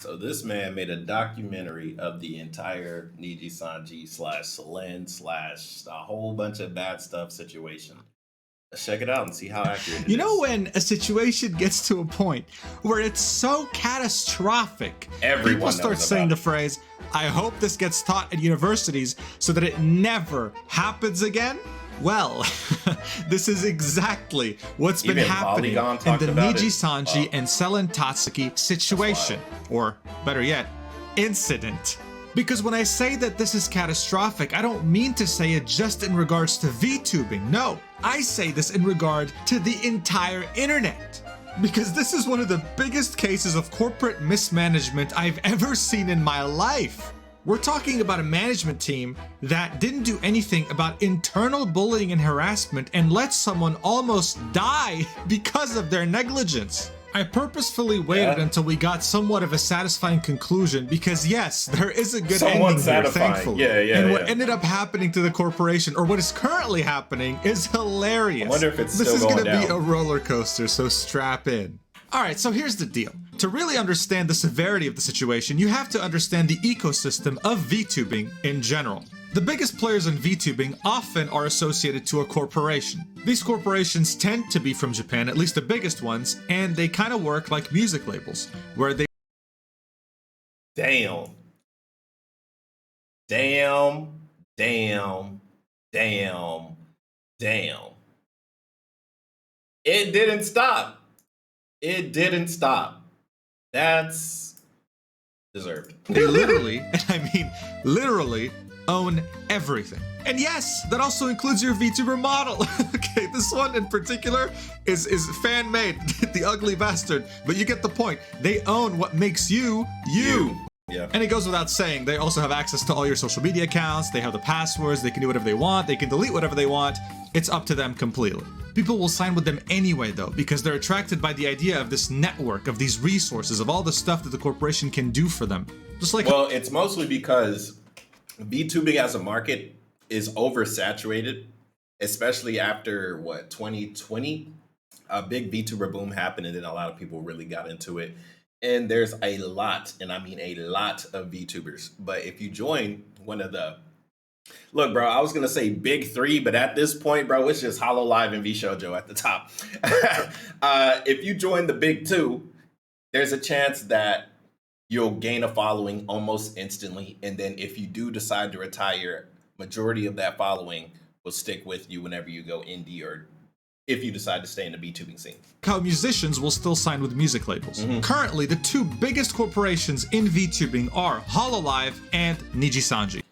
So this man made a documentary of the entire Niji Sanji slash Selen slash a whole bunch of bad stuff situation. Let's check it out and see how accurate it You know is. when a situation gets to a point where it's so catastrophic, Everyone people start knows saying about the phrase, I hope this gets taught at universities so that it never happens again? Well, this is exactly what's been Even happening Polygon in talked the about Niji it? Sanji Oh. and Selen Tatsuki situation, or better yet, incident. Because when I say that this is catastrophic, I don't mean to say it just in regards to VTubing. No, I say this in regard to the entire internet. Because this is one of the biggest cases of corporate mismanagement I've ever seen in my life. We're talking about a management team that didn't do anything about internal bullying and harassment and let someone almost die because of their negligence. I purposefully waited until we got somewhat of a satisfying conclusion because yes, there is a good Somewhat ending here, satisfying. thankfully. Yeah, and what ended up happening to the corporation, or what is currently happening, is hilarious. I wonder if it's this still is going gonna be down. a roller coaster, so strap in. Alright, so here's the deal. To really understand the severity of the situation, you have to understand the ecosystem of VTubing in general. The biggest players in VTubing often are associated to a corporation. These corporations tend to be from Japan, at least the biggest ones, and they kind of work like music labels, where they Damn. Damn. Damn. Damn. Damn. It didn't stop. It didn't stop. That's deserved. they literally, and I mean literally, own everything. And yes, that also includes your VTuber model. Okay, this one in particular is fan-made, the ugly bastard. But you get the point. They own what makes you, you. Yeah. And it goes without saying, they also have access to all your social media accounts, they have the passwords, they can do whatever they want, they can delete whatever they want. It's up to them completely. People will sign with them anyway though, because they're attracted by the idea of this network, of these resources, of all the stuff that the corporation can do for them. Just like Well, it's mostly because VTubing as a market is oversaturated, especially after 2020, a big VTuber boom happened, and then a lot of people really got into it. And there's a lot, and I mean a lot of VTubers. But if you join one of the look, bro, I was gonna say big three, but at this point, bro, it's just HoloLive and VShojo at the top. If you join the big two, there's a chance that you'll gain a following almost instantly. And then if you do decide to retire, majority of that following will stick with you whenever you go indie, or if you decide to stay in the VTubing scene. how musicians will still sign with music labels. Currently, the two biggest corporations in VTubing are HoloLive and Niji Sanji.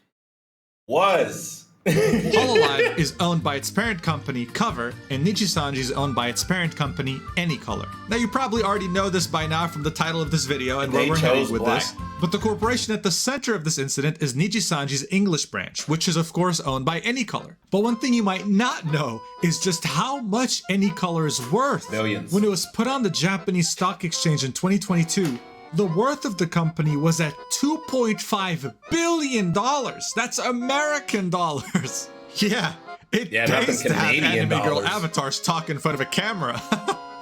HoloLive is owned by its parent company, Cover, and Niji Sanji is owned by its parent company, Anycolor. Now, you probably already know this by now from the title of this video and where They we're heading chose with black. this, but the corporation at the center of this incident is Niji Sanji's English branch, which is of course owned by Anycolor. But one thing you might not know is just how much Anycolor is worth. Millions. When it was put on the Japanese stock exchange in 2022, the worth of the company was at $2.5 billion. That's American dollars. Yeah, it not pays the to have Canadian anime girl dollars. avatars talk in front of a camera.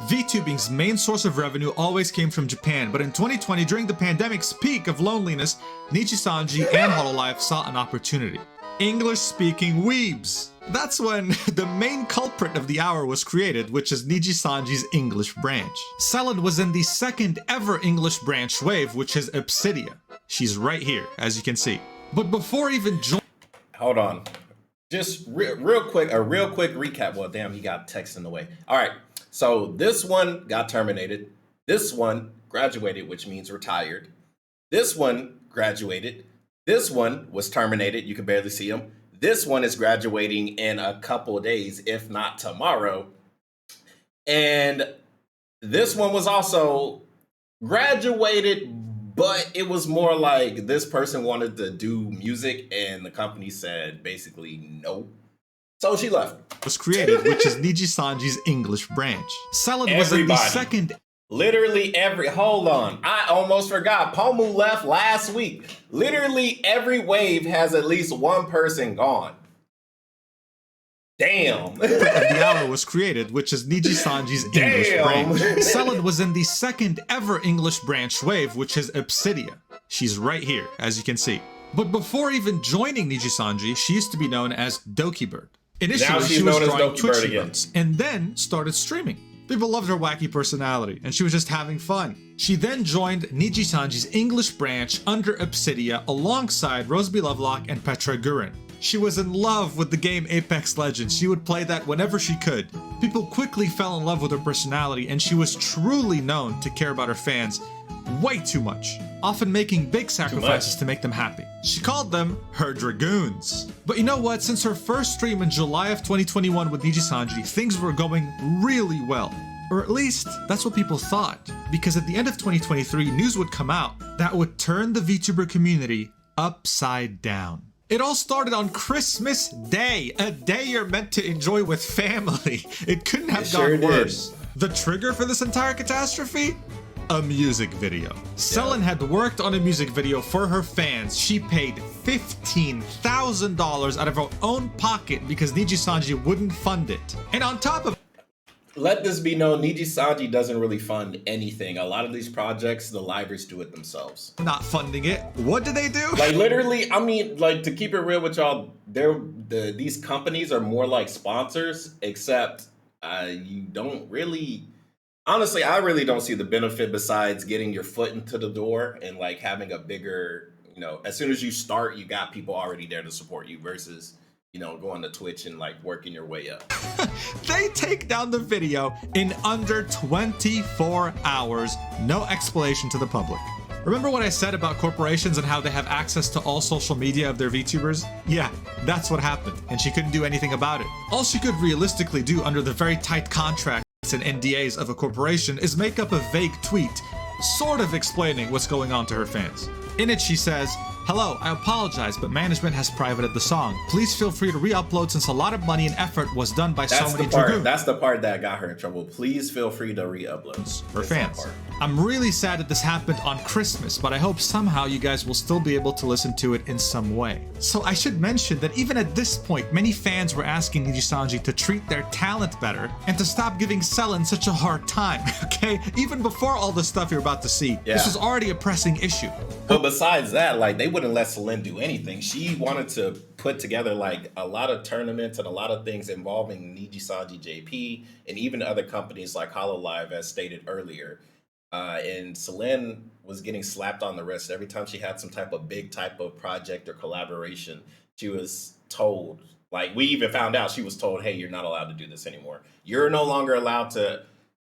VTubing's main source of revenue always came from Japan, but in 2020, during the pandemic's peak of loneliness, Niji Sanji and HoloLive saw an opportunity. English-speaking weebs. That's when the main culprit of the hour was created, which is Niji Sanji's English branch. Selen was in the second ever English branch wave, which is Obsidia. She's right here, as you can see. But before even joining... Hold on. Just real quick recap. Well, damn, he got text in the way. All right. So this one got terminated. This one graduated, which means retired. This one graduated. This one was terminated. You can barely see him. This one is graduating in a couple days, if not tomorrow. And this one was also graduated, but it was more like this person wanted to do music and the company said basically no. So she left. was created, which is Niji Sanji's English branch. Selen was in the second... Literally hold on. I almost forgot. Pomu left last week. Literally every wave has at least one person gone. Damn. of the hour was created, which is Niji-sanji's English branch. Selen was in the second ever English branch wave, which is Obsidia. She's right here, as you can see. But before even joining Niji-sanji, she used to be known as Dokibird. Initially, she was drawing Twitch emotes, and then started streaming. People loved her wacky personality, and she was just having fun. She then joined Niji-sanji's English branch under Obsidia alongside Roseby Lovelock and Petra Gurin. She was in love with the game Apex Legends. She would play that whenever she could. People quickly fell in love with her personality, and she was truly known to care about her fans way too much, often making big sacrifices to make them happy. She called them her Dragoons. But you know what? Since her first stream in July of 2021 with Niji-sanji, things were going really well. Or at least, that's what people thought. Because at the end of 2023, news would come out that would turn the VTuber community upside down. It all started on Christmas Day, a day you're meant to enjoy with family. It couldn't have gone worse. The trigger for this entire catastrophe? A music video. Selen had worked on a music video for her fans. She paid $15,000 out of her own pocket because Niji-sanji wouldn't fund it. And on top of let this be known, Niji-sanji doesn't really fund anything. A lot of these projects, the libraries do it themselves. not funding it, what do they do? Like literally, I mean, like to keep it real with y'all, these companies are more like sponsors, except you don't really. Honestly, I really don't see the benefit besides getting your foot into the door and like having a bigger, you know, as soon as you start, you got people already there to support you versus, you know, going to Twitch and like working your way up. They take down the video in under 24 hours. No explanation to the public. Remember what I said about corporations and how they have access to all social media of their VTubers? Yeah, that's what happened, and she couldn't do anything about it. All she could realistically do under the very tight contract and NDAs of a corporation is make up a vague tweet, sort of explaining what's going on to her fans. In it, she says, "Hello, I apologize, but management has privated the song. Please feel free to re-upload since a lot of money and effort was done by so many Dragoons." That's the part that got her in trouble. Please feel free to re-upload. Her fans. I'm really sad that this happened on Christmas, but I hope somehow you guys will still be able to listen to it in some way. So I should mention that even at this point, many fans were asking Niji-sanji to treat their talent better and to stop giving Selen such a hard time, okay? Even before all the stuff you're about to see, this was already a pressing issue. But besides that, like they wouldn't let Selen do anything. She wanted to put together like a lot of tournaments and a lot of things involving Niji-sanji JP and even other companies like HoloLive, as stated earlier. And Selen was getting slapped on the wrist every time she had some type of big type of project or collaboration. She was told, like we even found out, she was told, "Hey, you're not allowed to do this anymore. You're no longer allowed to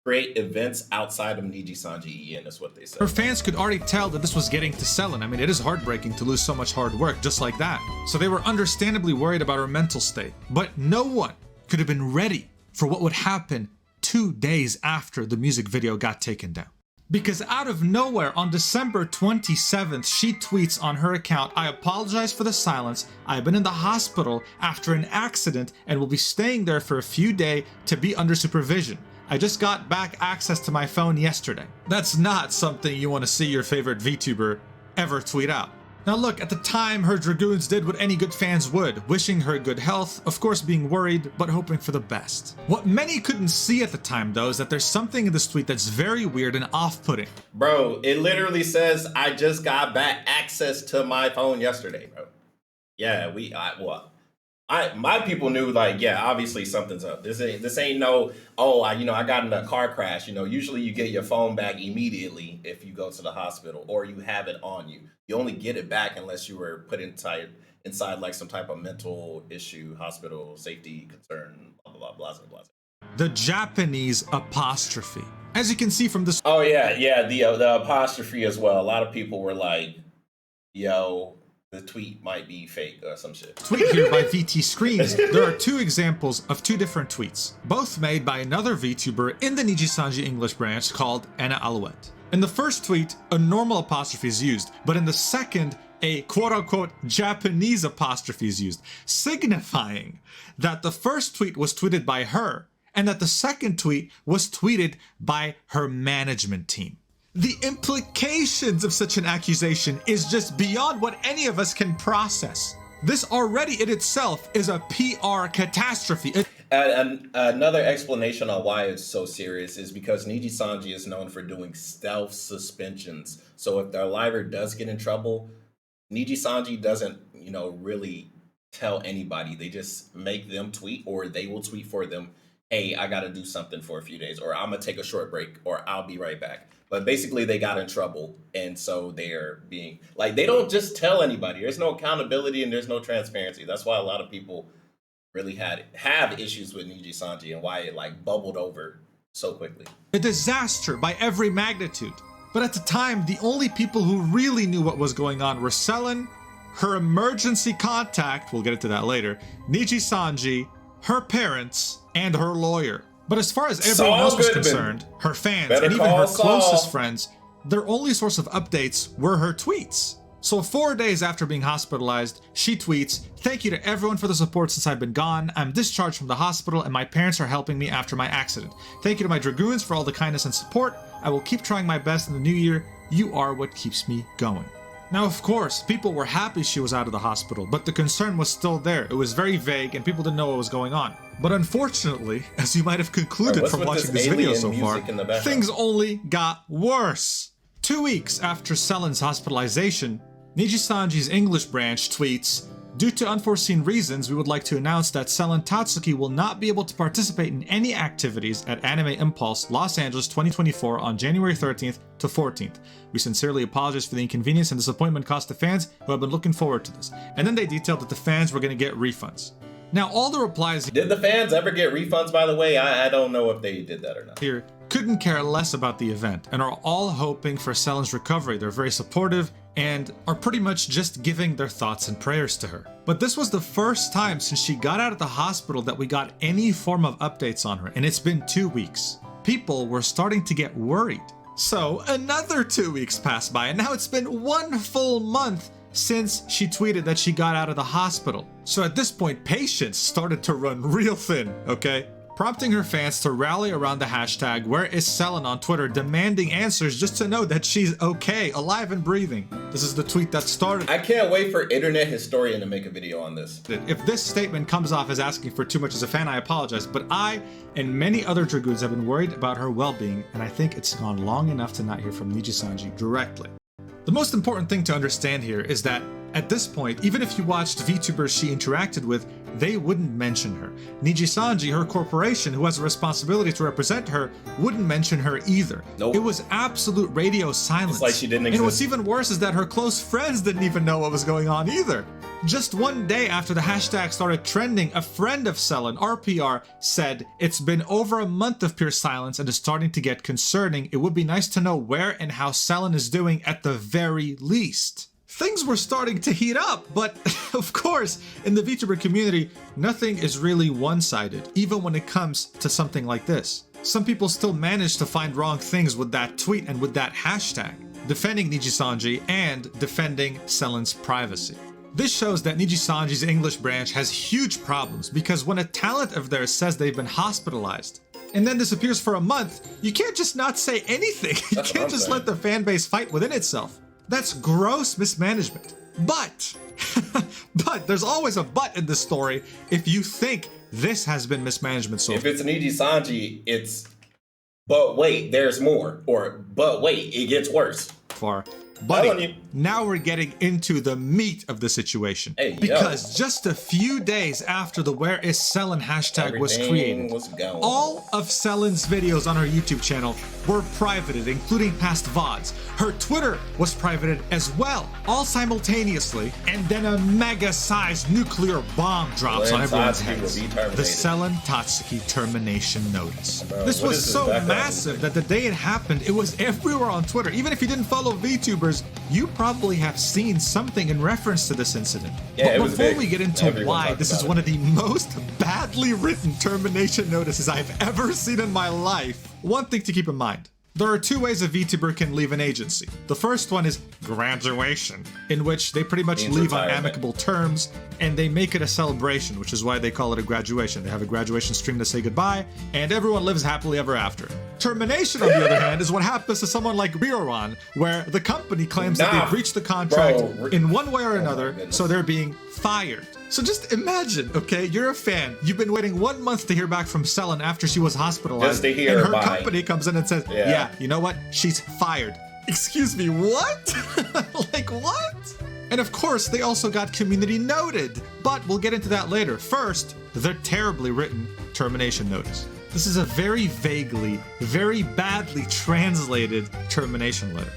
create events outside of Niji-sanji EN," is what they said. Her fans could already tell that this was getting to Selen. I mean, it is heartbreaking to lose so much hard work just like that. So they were understandably worried about her mental state. But no one could have been ready for what would happen 2 days after the music video got taken down. Because out of nowhere, on December 27th, she tweets on her account, "I apologize for the silence. I've been in the hospital after an accident and will be staying there for a few days to be under supervision. I just got back access to my phone yesterday." That's not something you want to see your favorite VTuber ever tweet out. Now look, at the time, her Dragoons did what any good fans would, wishing her good health, of course being worried, but hoping for the best. What many couldn't see at the time, though, is that there's something in this tweet that's very weird and off-putting. Bro, it literally says, "I just got back access to my phone yesterday," bro. Yeah, my people knew, like, yeah, obviously something's up. This ain't no, I got in a car crash. You know, usually you get your phone back immediately if you go to the hospital or you have it on you. You only get it back unless you were put inside like some type of mental issue, hospital safety concern, blah, blah, blah, blah, blah. The Japanese apostrophe. As you can see from this. Oh, yeah, the apostrophe as well. A lot of people were like, yo, the tweet might be fake or some shit. Tweet here by VT Screens. There are two examples of two different tweets, both made by another VTuber in the Niji-sanji English branch called Anna Alouette. In the first tweet, a normal apostrophe is used, but in the second, a quote-unquote Japanese apostrophe is used, signifying that the first tweet was tweeted by her and that the second tweet was tweeted by her management team. The implications of such an accusation is just beyond what any of us can process. This already in itself is a PR catastrophe. And another explanation on why it's so serious is because Niji Sanji is known for doing stealth suspensions. So if their liver does get in trouble, Niji Sanji doesn't, really tell anybody. They just make them tweet, or they will tweet for them, hey, I got to do something for a few days, or I'm going to take a short break, or I'll be right back. But basically they got in trouble, and so they're being, like, they don't just tell anybody. There's no accountability and there's no transparency. That's why a lot of people really have issues with Niji Sanji and why it, like, bubbled over so quickly. A disaster by every magnitude. But at the time, the only people who really knew what was going on were Selen, her emergency contact, we'll get into that later, Niji Sanji, her parents, and her lawyer. But as far as everyone else was concerned, her fans, and even her closest friends, their only source of updates were her tweets. So 4 days after being hospitalized, she tweets, "Thank you to everyone for the support since I've been gone. I'm discharged from the hospital and my parents are helping me after my accident. Thank you to my Dragoons for all the kindness and support. I will keep trying my best in the new year. You are what keeps me going." Now, of course, people were happy she was out of the hospital, but the concern was still there. It was very vague and people didn't know what was going on. But unfortunately, as you might have concluded from watching this video so far, things only got worse. 2 weeks after Selen's hospitalization, Niji Sanji's English branch tweets, "Due to unforeseen reasons, we would like to announce that Selen Tatsuki will not be able to participate in any activities at Anime Impulse Los Angeles 2024 on January 13th to 14th. We sincerely apologize for the inconvenience and disappointment caused to fans who have been looking forward to this." And then they detailed that the fans were going to get refunds. Now, all the replies Did the fans ever get refunds, by the way? I don't know if they did that or not. Here couldn't care less about the event and are all hoping for Selen's recovery. They're very supportive and are pretty much just giving their thoughts and prayers to her. But this was the first time since she got out of the hospital that we got any form of updates on her, and it's been 2 weeks. People were starting to get worried. So another 2 weeks passed by, and now it's been 1 full month since she tweeted that she got out of the hospital. So at this point, patience started to run real thin, okay? Prompting her fans to rally around the hashtag #WhereIsSelen on Twitter, demanding answers just to know that she's okay, alive and breathing. This is the tweet that started. I can't wait for Internet Historian to make a video on this. If this statement comes off as asking for too much as a fan, I apologize, but I and many other Dragoons have been worried about her well-being, and I think it's gone long enough to not hear from Niji Sanji directly. The most important thing to understand here is that at this point, even if you watched VTubers she interacted with, they wouldn't mention her. Niji Sanji, her corporation, who has a responsibility to represent her, wouldn't mention her either. Nope. It was absolute radio silence. It's like she didn't exist. And what's even worse is that her close friends didn't even know what was going on either. Just 1 day after the hashtag started trending, a friend of Selen, RPR, said, "It's been over a month of pure silence and is starting to get concerning. It would be nice to know where and how Selen is doing at the very least." Things were starting to heat up, but of course, in the VTuber community, nothing is really one-sided, even when it comes to something like this. Some people still manage to find wrong things with that tweet and with that hashtag, defending Niji Sanji and defending Selen's privacy. This shows that Niji Sanji's English branch has huge problems, because when a talent of theirs says they've been hospitalized and then disappears for a month, you can't just not say anything. You can't just let the fan base fight within itself. That's gross mismanagement. But there's always a but in this story if you think this has been mismanagement so far. If it's Niji Sanji, it's, but wait, there's more. Or, but wait, it gets worse. Buddy, now we're getting into the meat of the situation. Because just a few days after the #WhereIsSelen hashtag was created, all of Selen's videos on her YouTube channel were privated, including past VODs. Her Twitter was privated as well, all simultaneously, and then a mega-sized nuclear bomb drops on everyone's heads. The Selen Tatsuki Termination Notice. This was so massive that the day it happened, it was everywhere on Twitter. Even if you didn't follow VTubers, you probably have seen something in reference to this incident. Yeah, but before we get into why this is one of the most badly written termination notices I've ever seen in my life, one thing to keep in mind. There are 2 ways a VTuber can leave an agency. The first one is graduation, in which they pretty much leave on amicable terms, and they make it a celebration, which is why they call it a graduation. They have a graduation stream to say goodbye, and everyone lives happily ever after. Termination, on the other hand, is what happens to someone like Rioran, where the company claims that they breached the contract in one way or another, so they're being fired. So just imagine, okay, you're a fan. You've been waiting 1 month to hear back from Selen after she was hospitalized. Just to hear and her company comes in and says, yeah, you know what? She's fired. Excuse me, what? Like, what? And of course, they also got community noted. But we'll get into that later. First, the terribly written termination notice. This is a very vaguely, very badly translated termination letter.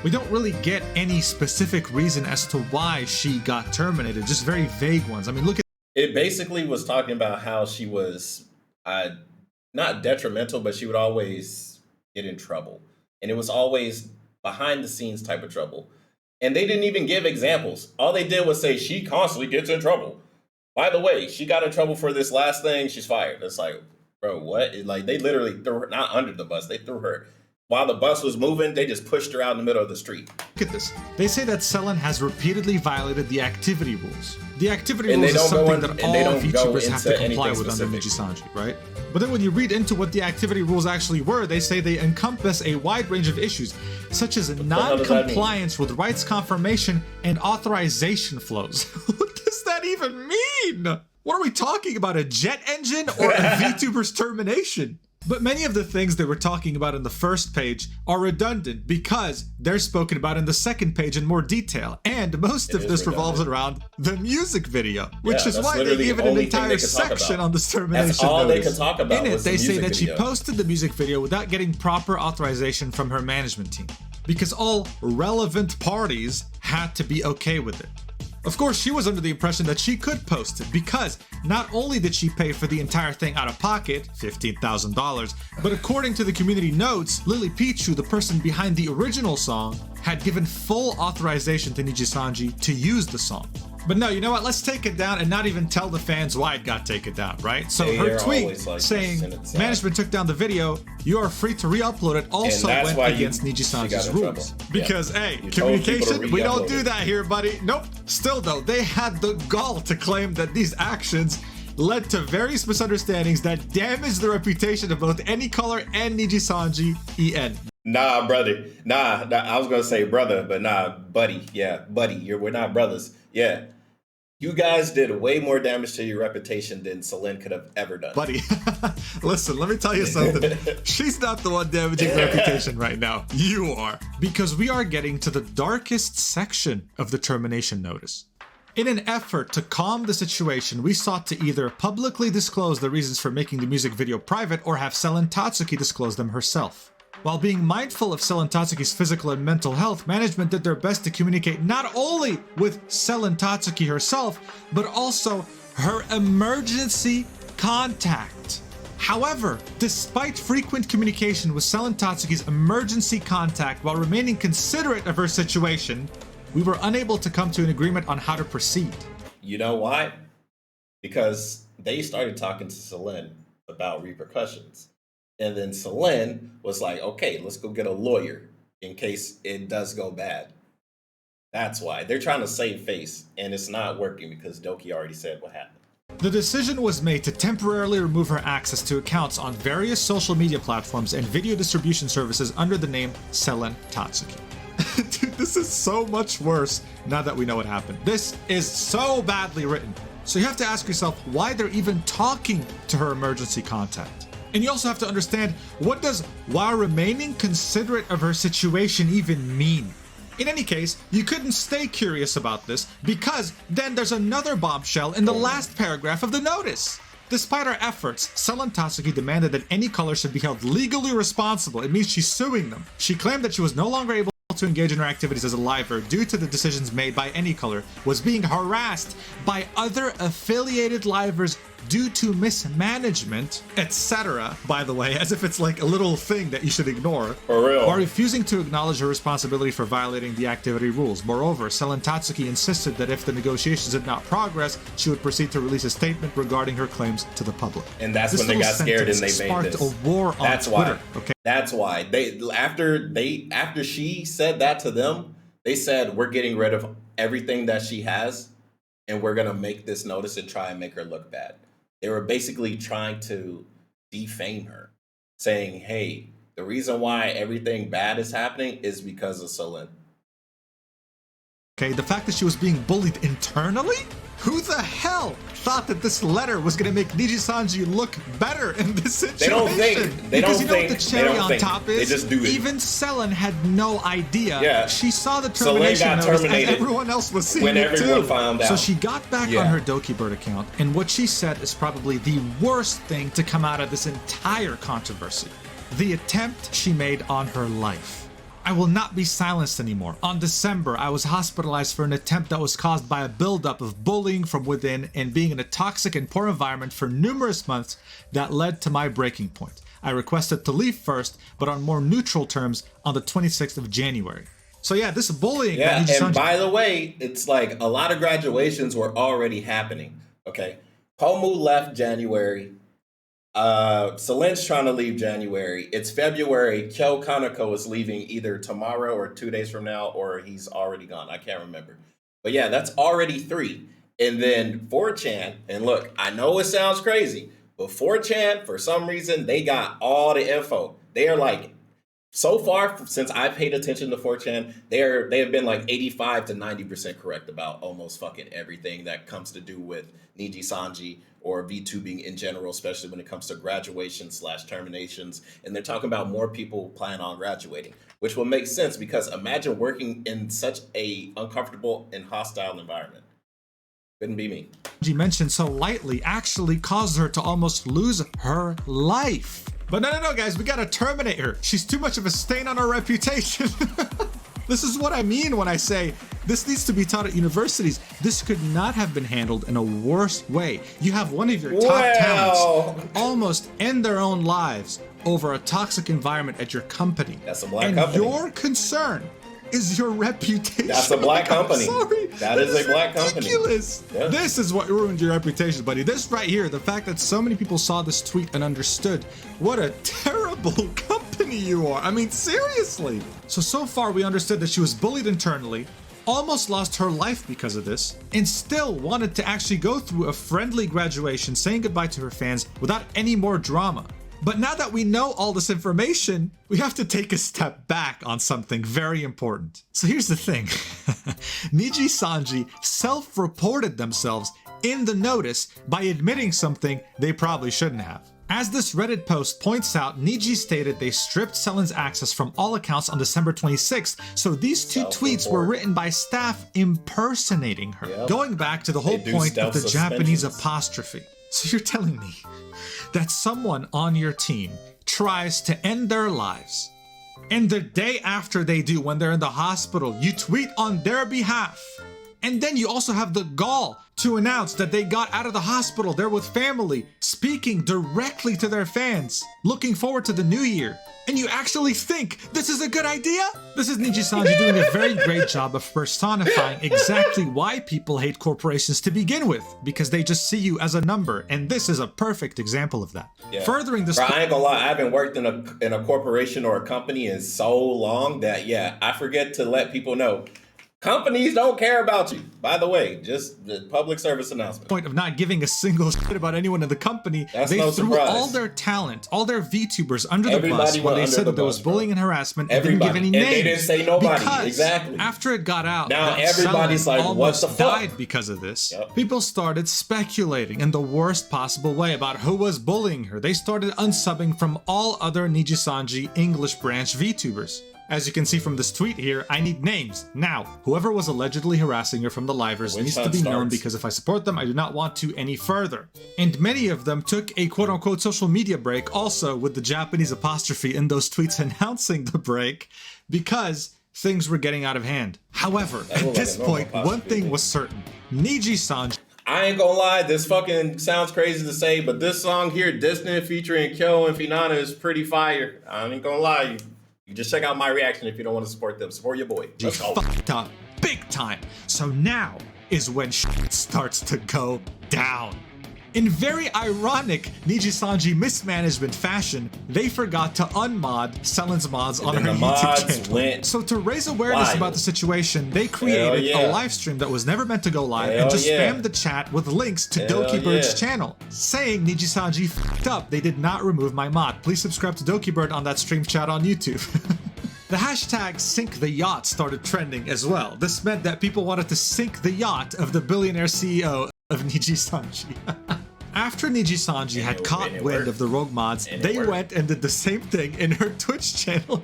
We don't really get any specific reason as to why she got terminated, just very vague ones. I mean, look at it. Basically was talking about how she was not detrimental, but she would always get in trouble. And it was always behind the scenes type of trouble. And they didn't even give examples. All they did was say she constantly gets in trouble. By the way, she got in trouble for this last thing. She's fired. It's like, bro, what? Like, they literally threw her, not under the bus. They threw her. While the bus was moving, they just pushed her out in the middle of the street. Look at this. They say that Selen has repeatedly violated the activity rules. The activity rules is something that all VTubers have to comply with under Nijisanji, right? But then when you read into what the activity rules actually were, they say they encompass a wide range of issues, such as non-compliance with rights confirmation and authorization flows. What does that even mean? What are we talking about, a jet engine or a VTuber's termination? But many of the things they were talking about in the first page are redundant because they're spoken about in the second page in more detail. And most of this revolves around the music video, which is why they gave it an entire section on this termination notice. That's all they could talk about. In it, they say that she posted the music video without getting proper authorization from her management team, because all relevant parties had to be okay with it. Of course, she was under the impression that she could post it because not only did she pay for the entire thing out of pocket, $15,000, but according to the community notes, Lily Pichu, the person behind the original song, had given full authorization to Nijisanji to use the song. But no, you know what? Let's take it down and not even tell the fans why it got taken down, right? So her tweet saying, management took down the video, you are free to re-upload it, also went against Nijisanji's rules. Because, hey, communication, we don't do that here, buddy. Nope. Still though, they had the gall to claim that these actions led to various misunderstandings that damaged the reputation of both Anycolor and Nijisanji EN. Nah, brother. Nah, I was gonna say brother, but nah, buddy. Yeah, buddy. We're not brothers. Yeah. You guys did way more damage to your reputation than Selen could have ever done. Buddy, listen, let me tell you something. She's not the one damaging her reputation right now. You are. Because we are getting to the darkest section of the termination notice. In an effort to calm the situation, we sought to either publicly disclose the reasons for making the music video private or have Selen Tatsuki disclose them herself. While being mindful of Selen Tatsuki's physical and mental health, management did their best to communicate not only with Selen Tatsuki herself, but also her emergency contact. However, despite frequent communication with Selen Tatsuki's emergency contact while remaining considerate of her situation, we were unable to come to an agreement on how to proceed. You know why? Because they started talking to Selen about repercussions. And then Selen was like, okay, let's go get a lawyer in case it does go bad. That's why. They're trying to save face, and it's not working because Doki already said what happened. The decision was made to temporarily remove her access to accounts on various social media platforms and video distribution services under the name Selen Tatsuki. Dude, this is so much worse now that we know what happened. This is so badly written. So you have to ask yourself why they're even talking to her emergency contact. And you also have to understand, what does while remaining considerate of her situation even mean? In any case, you couldn't stay curious about this because then there's another bombshell in the last paragraph of the notice. Despite our efforts, Selen Tatsuki demanded that Anycolor should be held legally responsible. It means she's suing them. She claimed that she was no longer able to engage in her activities as a liver due to the decisions made by Anycolor, was being harassed by other affiliated livers due to mismanagement, etc. By the way, as if it's like a little thing that you should ignore. For real. Or refusing to acknowledge her responsibility for violating the activity rules. Moreover, Selen Tatsuki insisted that if the negotiations did not progress, she would proceed to release a statement regarding her claims to the public. And that's when they got scared and they made this. A war on that's Twitter. Why. Okay. That's why. After she said that to them, they said, we're getting rid of everything that she has. and we're gonna make this notice and try and make her look bad. They were basically trying to defame her, saying, hey, the reason why everything bad is happening is because of Selen. Okay, the fact that she was being bullied internally? Who the hell thought that this letter was going to make Niji-sanji look better in this situation? They don't think. Because you know what the cherry on top is? They just do it. Even Selen had no idea. Yeah. She saw the termination notice as everyone else was seeing when it everyone too. found out. So she got back on her Dokibird account, and what she said is probably the worst thing to come out of this entire controversy. The attempt she made on her life. I will not be silenced anymore. On December, I was hospitalized for an attempt that was caused by a buildup of bullying from within and being in a toxic and poor environment for numerous months that led to my breaking point. I requested to leave first, but on more neutral terms on the 26th of January. So yeah, this bullying... Yeah, and by the way, it's like a lot of graduations were already happening, okay? Pomu left January. Selen's trying to leave January. It's February. Kyo Kaneko is leaving either tomorrow or 2 days from now, or he's already gone. I can't remember. But yeah, that's already 3. And then 4chan, and look, I know it sounds crazy, but 4chan, for some reason, they got all the info. They are like, so far, since I paid attention to 4chan, they have been like 85 to 90% correct about almost fucking everything that comes to do with Niji-sanji or VTubing in general, especially when it comes to graduation/terminations. And they're talking about more people plan on graduating, which will make sense because imagine working in such a uncomfortable and hostile environment. Couldn't be me. She mentioned so lightly actually caused her to almost lose her life. But no, guys, we gotta terminate her. She's too much of a stain on our reputation. This is what I mean when I say this needs to be taught at universities. This could not have been handled in a worse way. You have one of your top talents almost end their own lives over a toxic environment at your company. That's a black company. And your concern is your reputation. That's a black company. Sorry. That is a black company. Ridiculous. Yeah. This is what ruined your reputation, buddy. This right here, the fact that so many people saw this tweet and understood what a terrible company you are. I mean, seriously. So far we understood that she was bullied internally, almost lost her life because of this, and still wanted to actually go through a friendly graduation, saying goodbye to her fans without any more drama. But now that we know all this information, we have to take a step back on something very important. So here's the thing. Niji-sanji self-reported themselves in the notice by admitting something they probably shouldn't have. As this Reddit post points out, Niji stated they stripped Selen's access from all accounts on December 26th, so these two tweets were written by staff impersonating her, going back to the whole point of the Japanese apostrophe. So you're telling me that someone on your team tries to end their lives, and the day after they do, when they're in the hospital, you tweet on their behalf, and then you also have the gall to announce that they got out of the hospital, they're with family, speaking directly to their fans, looking forward to the new year, and you actually think this is a good idea? This is Niji-sanji doing a very great job of personifying exactly why people hate corporations to begin with, because they just see you as a number, and this is a perfect example of that. Yeah. Furthering this, bro, I ain't gonna lie, I haven't worked in a corporation or a company in so long that I forget to let people know. Companies don't care about you. By the way, just the public service announcement. Point of not giving a single shit about anyone in the company. They threw all their talent, all their VTubers under the bus when they said that there was bullying and harassment and didn't give any names. They didn't say nobody. Because exactly. After it got out, now everybody's like, what the fuck? Died because of this. People started speculating in the worst possible way about who was bullying her. They started unsubbing from all other Niji-sanji English branch VTubers. As you can see from this tweet here, I need names. Now, whoever was allegedly harassing her from the livers needs to be known because if I support them, I do not want to any further. And many of them took a quote-unquote social media break, also with the Japanese apostrophe in those tweets announcing the break, because things were getting out of hand. However, at this point, one thing was certain. Niji-sanji... I ain't gonna lie, this fucking sounds crazy to say, but this song here, Distant, featuring Kyo and Finana, is pretty fire. I ain't gonna lie. You just check out my reaction if you don't want to support them. Support your boy. Let's go. Fucked up big time. So now is when shit starts to go down. In very ironic Niji-sanji mismanagement fashion, they forgot to unmod Selen's mods on her the YouTube mods channel. went So to raise awareness wild. about the situation, they created a live stream that was never meant to go live and just spammed the chat with links to Dokibird's channel, saying Niji-sanji f***ed up, they did not remove my mod. Please subscribe to Dokibird on that stream chat on YouTube. The hashtag sink the yacht started trending as well. This meant that people wanted to sink the yacht of the billionaire CEO of Niji-sanji. After Niji-sanji had caught wind of the rogue mods, they went and did the same thing in her Twitch channel.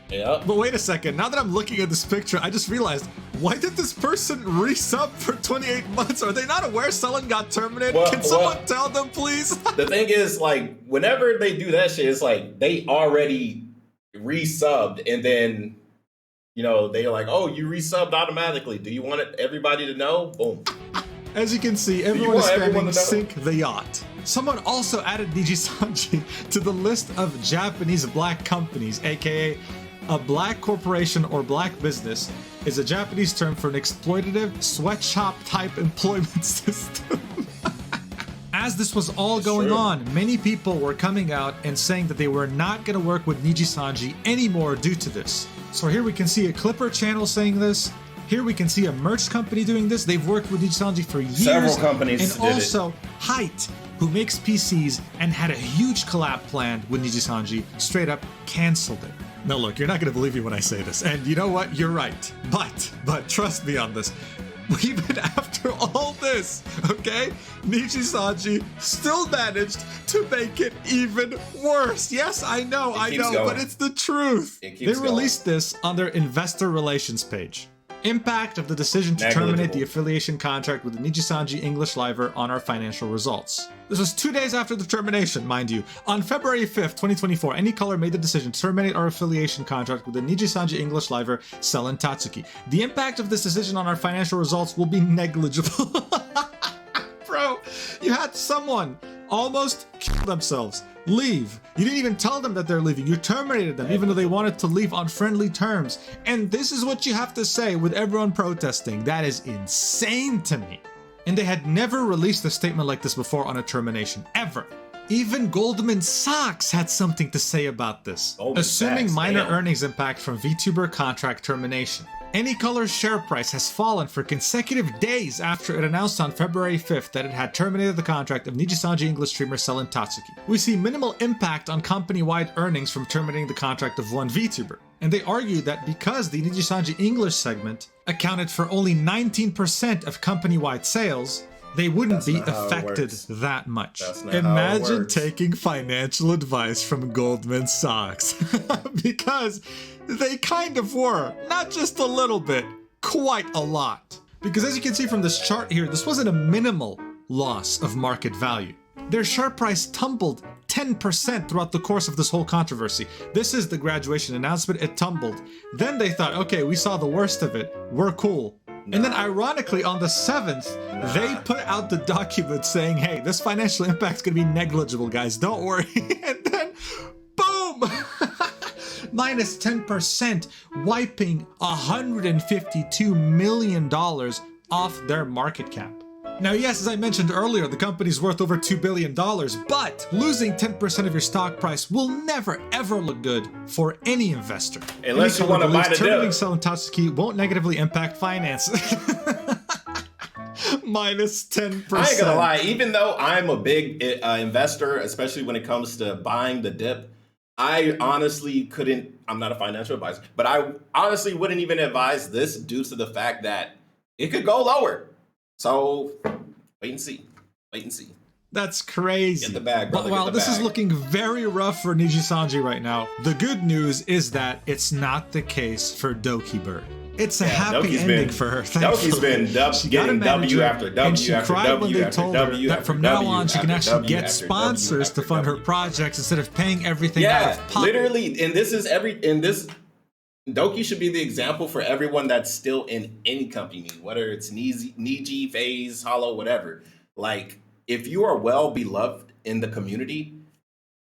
But wait a second, now that I'm looking at this picture, I just realized, why did this person resub for 28 months? Are they not aware Selen got terminated? Can someone tell them, please? The thing is, like, whenever they do that shit, it's like they already resubbed, and then, you know, they're like, oh, you resubbed automatically. Do you want everybody to know? Boom. As you can see, everyone is spamming sink the yacht. Someone also added Niji-sanji to the list of Japanese black companies, aka a black corporation or black business is a Japanese term for an exploitative sweatshop type employment system. As this was all going on, many people were coming out and saying that they were not going to work with Niji-sanji anymore due to this. So here we can see a Clipper channel saying this. Here we can see a merch company doing this. They've worked with Niji-sanji for years. Several companies and also Height, who makes PCs and had a huge collab planned with Niji-sanji, straight up canceled it. Now look, you're not going to believe me when I say this. And you know what? You're right. But trust me on this. Even after all this, okay, Niji-sanji still managed to make it even worse. Yes, I know, but it's the truth. They released this on their investor relations page. Impact of the decision to terminate the affiliation contract with the Niji-sanji English Liver on our financial results. This was 2 days after the termination, mind you. On February 5th, 2024, AnyColor made the decision to terminate our affiliation contract with the Niji-sanji English Liver, Selen Tatsuki. The impact of this decision on our financial results will be negligible. Bro, you had someone almost kill themselves, leave. You didn't even tell them that they're leaving. You terminated them even though they wanted to leave on friendly terms. And this is what you have to say with everyone protesting. That is insane to me. And they had never released a statement like this before on a termination, ever. Even Goldman Sachs had something to say about this, assuming minor earnings impact from Vtuber contract termination. AnyColor's share price has fallen for consecutive days after it announced on February 5th that it had terminated the contract of Niji-sanji English streamer Selen Tatsuki. We see minimal impact on company-wide earnings from terminating the contract of one Vtuber. And they argue that because the Niji-sanji English segment accounted for only 19% of company-wide sales, they wouldn't be affected that much. Imagine taking financial advice from Goldman Sachs. Because they kind of were. Not just a little bit, quite a lot. Because as you can see from this chart here, this wasn't a minimal loss of market value. Their share price tumbled 10% throughout the course of this whole controversy. This is the graduation announcement, it tumbled. Then they thought, okay, we saw the worst of it, we're cool. And then ironically, on the 7th, they put out the document saying, hey, this financial impact's gonna be negligible, guys, don't worry. And then, boom! Minus 10%, wiping $152 million off their market cap. Now, yes, as I mentioned earlier, the company's worth over $2 billion, but losing 10% of your stock price will never, ever look good for any investor. Unless you want to buy the dip. Terminating Selen Tatsuki won't negatively impact finances. Minus 10%. I ain't gonna lie, even though I'm a big investor, especially when it comes to buying the dip, I honestly couldn't, I'm not a financial advisor, but I honestly wouldn't even advise this due to the fact that it could go lower. So, wait and see. Wait and see. That's crazy. Get the bag, brother. But while this is looking very rough for Niji-sanji right now, the good news is that it's not the case for Dokibird. It's a happy ending for her. Doki's been getting W after W and she after cried W when they after told her W that after from now W on she can after actually W get after sponsors to W fund her after projects instead of paying everything out of pocket. Literally, and this is Doki should be the example for everyone that's still in any company, whether it's Niji, FaZe, Hollow, whatever. Like, if you are well beloved in the community,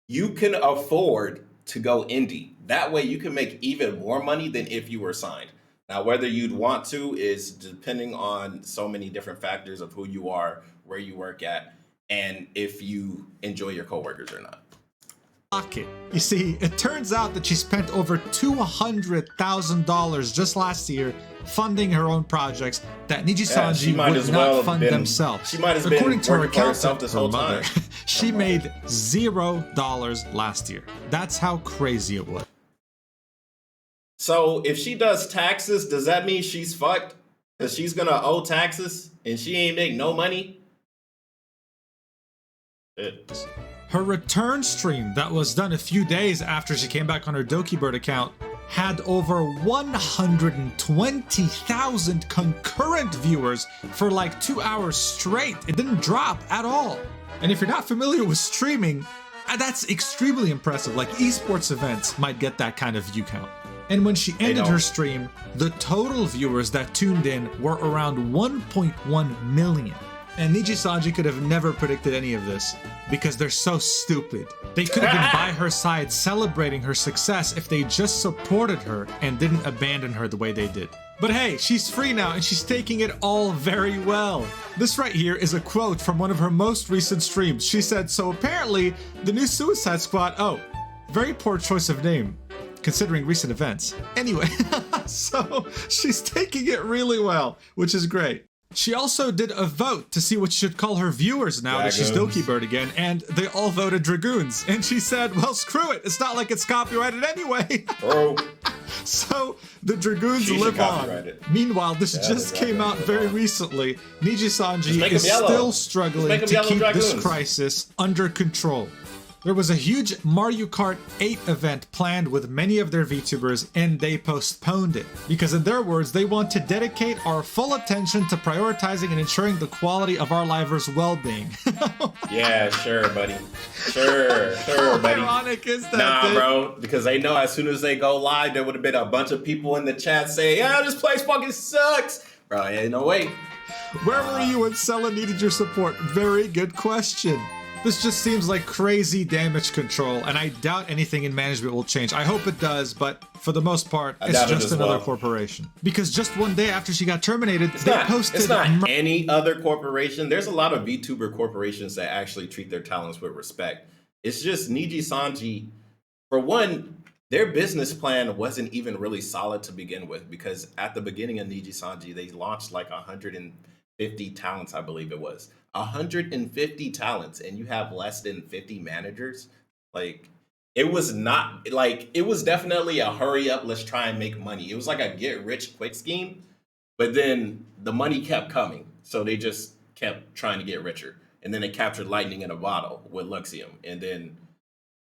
you can afford to go indie. That way you can make even more money than if you were signed. Now, whether you'd want to is depending on so many different factors of who you are, where you work at. and if you enjoy your coworkers or not. Pocket. You see, it turns out that she spent over $200,000 just last year funding her own projects that Niji-sanji would not fund themselves. She might have According been to her working for herself accountant, this her whole mother, time. she made $0 last year. That's how crazy it was. So if she does taxes, does that mean she's fucked? Because she's gonna owe taxes and she ain't make no money? Her return stream that was done a few days after she came back on her Dokibird account had over 120,000 concurrent viewers for like 2 hours straight. It didn't drop at all. And if you're not familiar with streaming, that's extremely impressive. Like esports events might get that kind of view count. And when she ended her stream, the total viewers that tuned in were around 1.1 million. And Niji-sanji could have never predicted any of this because they're so stupid. They could have been by her side celebrating her success if they just supported her and didn't abandon her the way they did. But hey, she's free now and she's taking it all very well. This right here is a quote from one of her most recent streams. She said, so apparently the new Suicide Squad, oh, very poor choice of name considering recent events. Anyway, so she's taking it really well, which is great. She also did a vote to see what she should call her viewers now that she's Dokibird again, and they all voted Dragoons. And she said, well, screw it. It's not like it's copyrighted anyway. Oh. So the Dragoons live on. Meanwhile, this just came out very recently. Niji-sanji is still struggling to keep this crisis under control. There was a huge Mario Kart 8 event planned with many of their VTubers, and they postponed it. Because in their words, they want to dedicate our full attention to prioritizing and ensuring the quality of our livers' well-being. Yeah, sure, buddy. Sure, buddy. How ironic is that? Nah, bro, because they know as soon as they go live, there would have been a bunch of people in the chat saying, yeah, this place fucking sucks. Bro, ain't no way. Where were you when Selen needed your support? Very good question. This just seems like crazy damage control, and I doubt anything in management will change. I hope it does, but for the most part, it's just another corporation. Because just one day after she got terminated, they posted... It's not any other corporation. There's a lot of VTuber corporations that actually treat their talents with respect. It's just Niji-sanji, for one, their business plan wasn't even really solid to begin with, because at the beginning of Niji-sanji, they launched like 150 talents, I believe it was. 150 talents, and you have less than 50 managers. Like, it was not like, it was definitely a hurry up, let's try and make money. It was like a get rich quick scheme, but then the money kept coming, so they just kept trying to get richer. And then they captured lightning in a bottle with Luxium, and then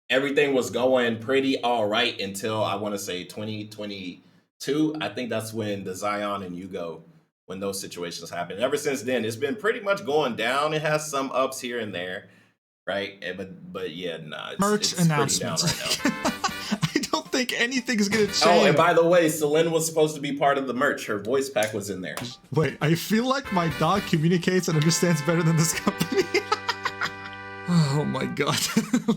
everything was going pretty all right until I want to say 2022. I think that's when the Zion and Yugo, when those situations happen. Ever since then, it's been pretty much going down. It has some ups here and there, right? But yeah, nah, merch it's announcements pretty down right now. I don't think anything's gonna change. Oh, and by the way, Selen was supposed to be part of the merch. Her voice pack was in there. Wait, I feel like my dog communicates and understands better than this company. Oh my god.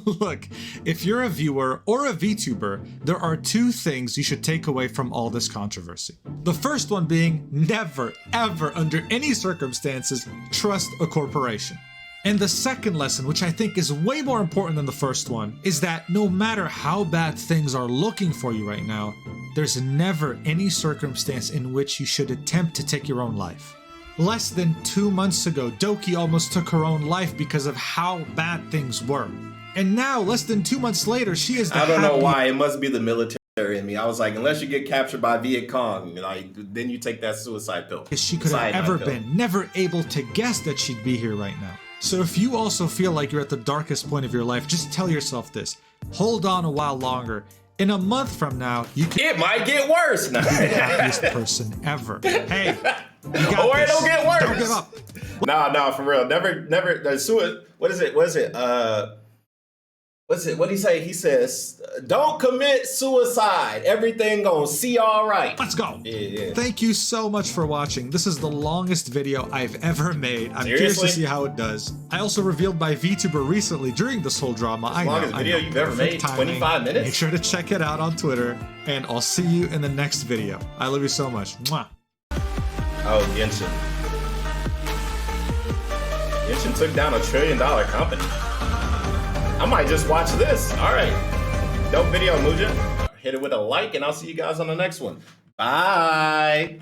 Look, if you're a viewer or a VTuber, there are two things you should take away from all this controversy. The first one being never, ever, under any circumstances, trust a corporation. And the second lesson, which I think is way more important than the first one, is that no matter how bad things are looking for you right now, there's never any circumstance in which you should attempt to take your own life. Less than 2 months ago, Doki almost took her own life because of how bad things were. And now, less than 2 months later, she is the I don't know why. It must be the military in me. I was like, unless you get captured by Viet Cong, like, then you take that suicide pill. She could have ever been, never able to guess that she'd be here right now. So if you also feel like you're at the darkest point of your life, just tell yourself this. Hold on a while longer. In a month from now, you can... It might get worse. No. Be the happiest person ever. Hey, you got or this. It'll get worse. Don't give up. No, for real. Never. What is it? What did he say? He says, don't commit suicide. Everything gonna see all right. Let's go. Yeah. Thank you so much for watching. This is the longest video I've ever made. I'm curious to see how it does. I also revealed my VTuber recently during this whole drama. Longest video you've ever made, 25 minutes. Make sure to check it out on Twitter, and I'll see you in the next video. I love you so much. Mwah. Oh, Genshin. Genshin took down $1 trillion company. I might just watch this. All right. Dope video, Mujin. Hit it with a like, and I'll see you guys on the next one. Bye.